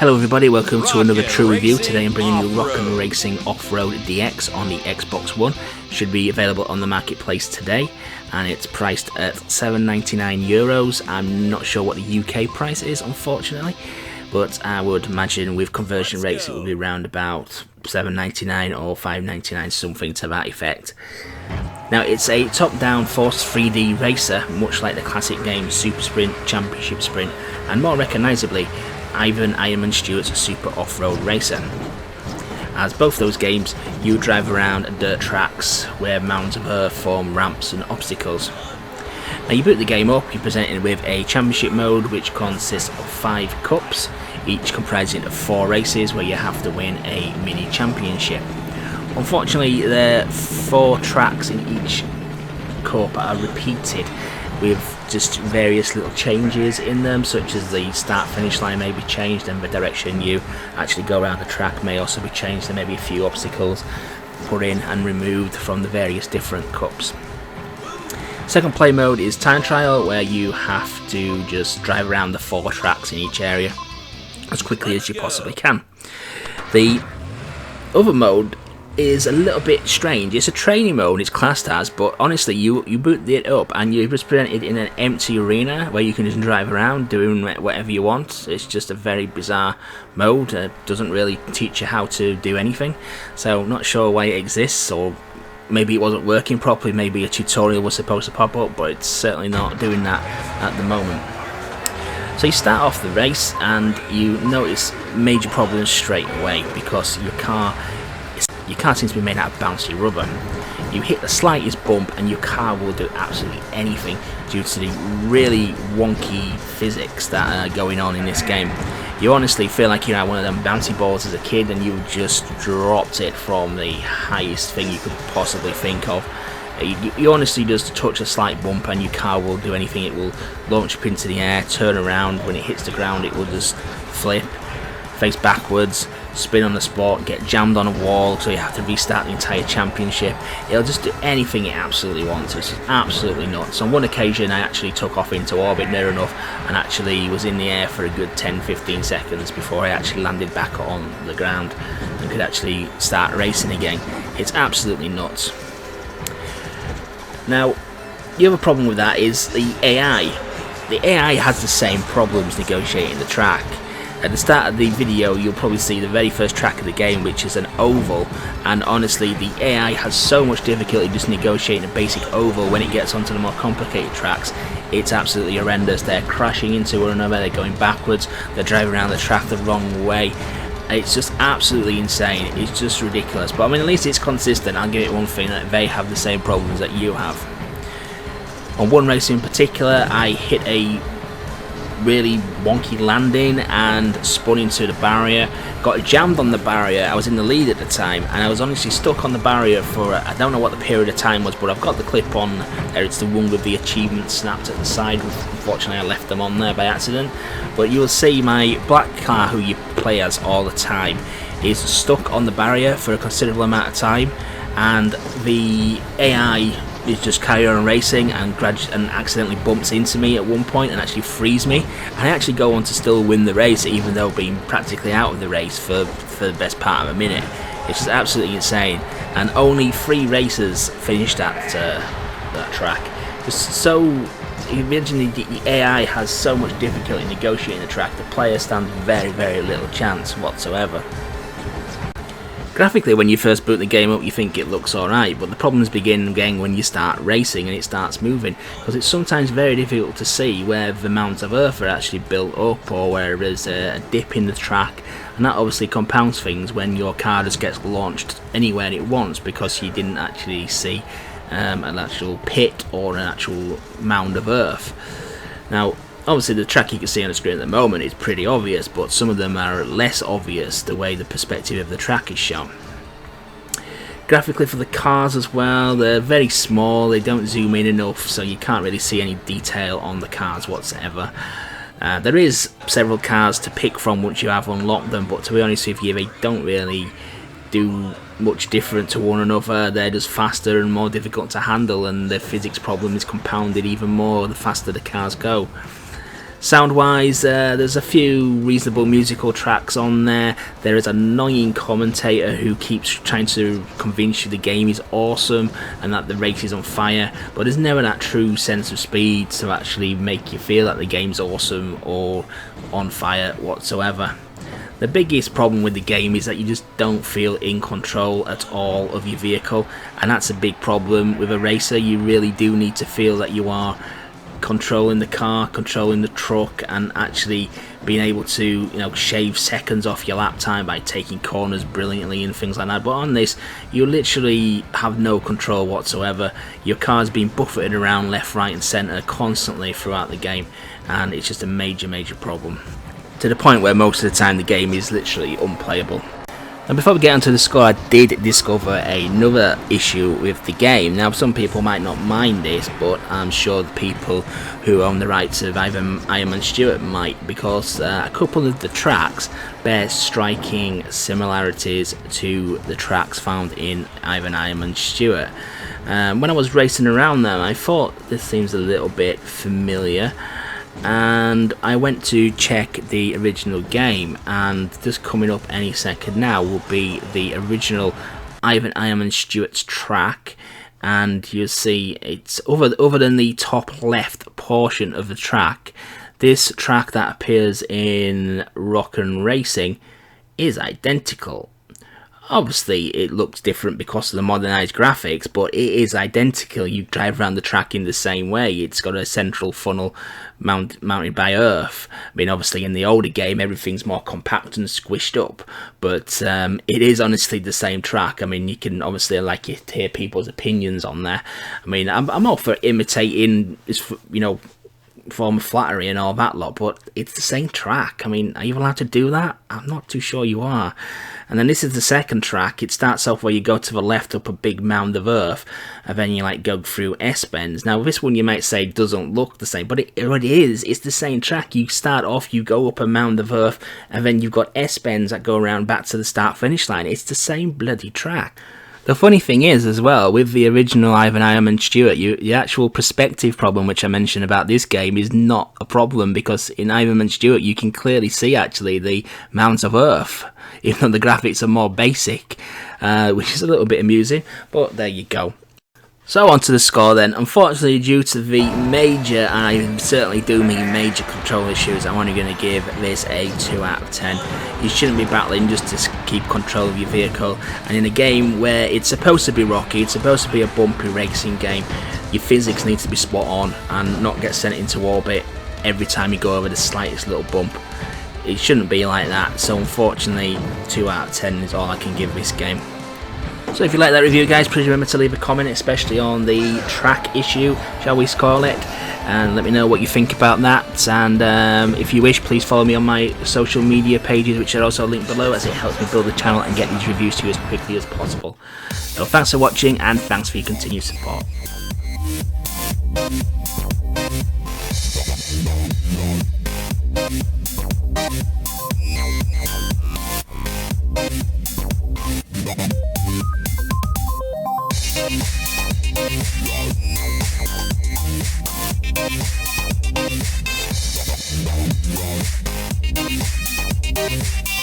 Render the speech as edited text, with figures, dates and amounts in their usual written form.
Hello everybody, welcome to another True Review. Today I'm bringing you Rockin' Racing Off-Road DX on the Xbox One. Should be available on the marketplace today, and it's priced at €7.99. I'm not sure what the UK price is, unfortunately, but I would imagine with conversion rates it would be around about $7.99 or $5.99, something to that effect. Now, it's a top-down forced 3D racer, much like the classic games Super Sprint, Championship Sprint, and more recognisably, Ironman Stewart's Super Off-Road Racer. As both those games, you drive around dirt tracks where mounds of earth form ramps and obstacles. Now, you boot the game up, you're presented with a championship mode which consists of 5 cups, each comprising of 4 races where you have to win a mini championship. Unfortunately, the 4 tracks in each cup are repeated with just various little changes in them, such as the start finish line may be changed and the direction you actually go around the track may also be changed. There may be a few obstacles put in and removed from the various different cups. Second play mode is time trial, where you have to just drive around the 4 tracks in each area as quickly as you possibly can. The other mode is a little bit strange. It's a training mode, it's classed as, but honestly you boot it up and you're just presented in an empty arena where you can just drive around doing whatever you want. It's just a very bizarre mode. It doesn't really teach you how to do anything, so not sure why it exists, or maybe it wasn't working properly, maybe a tutorial was supposed to pop up, but it's certainly not doing that at the moment. So you start off the race and you notice major problems straight away because your car seems to be made out of bouncy rubber. You hit the slightest bump and your car will do absolutely anything due to the really wonky physics that are going on in this game. You honestly feel like you had one of them bouncy balls as a kid and you just dropped it from the highest thing you could possibly think of. You honestly just touch a slight bump and your car will do anything. It will launch up into the air, turn around. When it hits the ground, it will just flip, face backwards, spin on the spot, get jammed on a wall, so you have to restart the entire championship. It'll just do anything it absolutely wants. It's just absolutely nuts. On one occasion I actually took off into orbit near enough and actually was in the air for a good 10-15 seconds before I actually landed back on the ground and could actually start racing again. It's absolutely nuts. Now, the other problem with that is the AI. The AI has the same problems negotiating the track. At the start of the video you'll probably see the very first track of the game, which is an oval, and honestly the AI has so much difficulty just negotiating a basic oval. When it gets onto the more complicated tracks, it's absolutely horrendous. They're crashing into one another, they're going backwards, they're driving around the track the wrong way. It's just absolutely insane. It's just ridiculous. But I mean, at least it's consistent. I'll give it one thing, that they have the same problems that you have. On one race in particular, I hit a really wonky landing and spun into the barrier, got jammed on the barrier. I was in the lead at the time and I was honestly stuck on the barrier for I don't know what the period of time was, but I've got the clip on there. It's the one with the achievements snapped at the side. Unfortunately I left them on there by accident, but you'll see my black car, who you play as all the time, is stuck on the barrier for a considerable amount of time, and the AI is just carry on racing and accidentally bumps into me at one point and actually frees me, and I actually go on to still win the race even though being practically out of the race for the best part of a minute. It's just absolutely insane, and only 3 racers finished that track. Just so, you imagine the AI has so much difficulty negotiating the track, the player stands very, very little chance whatsoever. Graphically, when you first boot the game up, you think it looks alright, but the problems begin again when you start racing and it starts moving, because it's sometimes very difficult to see where the mounds of earth are actually built up or where there's a dip in the track, and that obviously compounds things when your car just gets launched anywhere it wants because you didn't actually see an actual pit or an actual mound of earth. Now, obviously the track you can see on the screen at the moment is pretty obvious, but some of them are less obvious the way the perspective of the track is shown. Graphically for the cars as well, they're very small, they don't zoom in enough, so you can't really see any detail on the cars whatsoever. There is several cars to pick from once you have unlocked them, but to be honest with you, they don't really do much different to one another. They're just faster and more difficult to handle, and the physics problem is compounded even more the faster the cars go. Sound-wise, there's a few reasonable musical tracks on there. There is an annoying commentator who keeps trying to convince you the game is awesome and that the race is on fire, but there's never that true sense of speed to actually make you feel that the game's awesome or on fire whatsoever. The biggest problem with the game is that you just don't feel in control at all of your vehicle, and that's a big problem with a racer. You really do need to feel that you are controlling the car, controlling the truck, and actually being able to, shave seconds off your lap time by taking corners brilliantly and things like that. But on this, you literally have no control whatsoever. Your car's being buffeted around left, right and centre constantly throughout the game, and it's just a major problem, to the point where most of the time the game is literally unplayable. And before we get onto the score, I did discover another issue with the game. Now, some people might not mind this, but I'm sure the people who own the rights of Ironman Stewart might, because a couple of the tracks bear striking similarities to the tracks found in Ironman Stewart. When I was racing around them, I thought this seems a little bit familiar, and I went to check the original game, and just coming up any second now will be the original Ironman Stewart's track, and you'll see it's other than the top left portion of the track, this track that appears in Rock and Racing is identical. Obviously it looks different because of the modernised graphics, but it is identical. You drive around the track in the same way. It's got a central funnel mounted by earth. I mean, obviously in the older game everything's more compact and squished up, but it is honestly the same track. I mean, you can obviously to hear people's opinions on there. I mean, I'm all for imitating, form of flattery and all that lot, but it's the same track. I mean, are you allowed to do that? I'm not too sure you are. And then this is the second track. It starts off where you go to the left up a big mound of earth, and then you go through S-bends. Now this one you might say doesn't look the same, but it is. It's the same track. You start off, you go up a mound of earth, and then you've got S-bends that go around back to the start finish line. It's the same bloody track. The funny thing is, as well, with the original Ironman Stewart, the actual perspective problem which I mentioned about this game is not a problem, because in Ironman Stewart you can clearly see actually the mounds of earth, even though the graphics are more basic, which is a little bit amusing, but there you go. So on to the score then. Unfortunately, due to the major, and I certainly do mean major control issues, I'm only going to give this a 2 out of 10. You shouldn't be battling just to keep control of your vehicle, and in a game where it's supposed to be rocky, it's supposed to be a bumpy racing game, your physics need to be spot on and not get sent into orbit every time you go over the slightest little bump. It shouldn't be like that, so unfortunately 2 out of 10 is all I can give this game. So if you like that review, guys, please remember to leave a comment, especially on the track issue, shall we call it, and let me know what you think about that. And if you wish, please follow me on my social media pages, which are also linked below, as it helps me build the channel and get these reviews to you as quickly as possible. So thanks for watching, and thanks for your continued support. Yeah.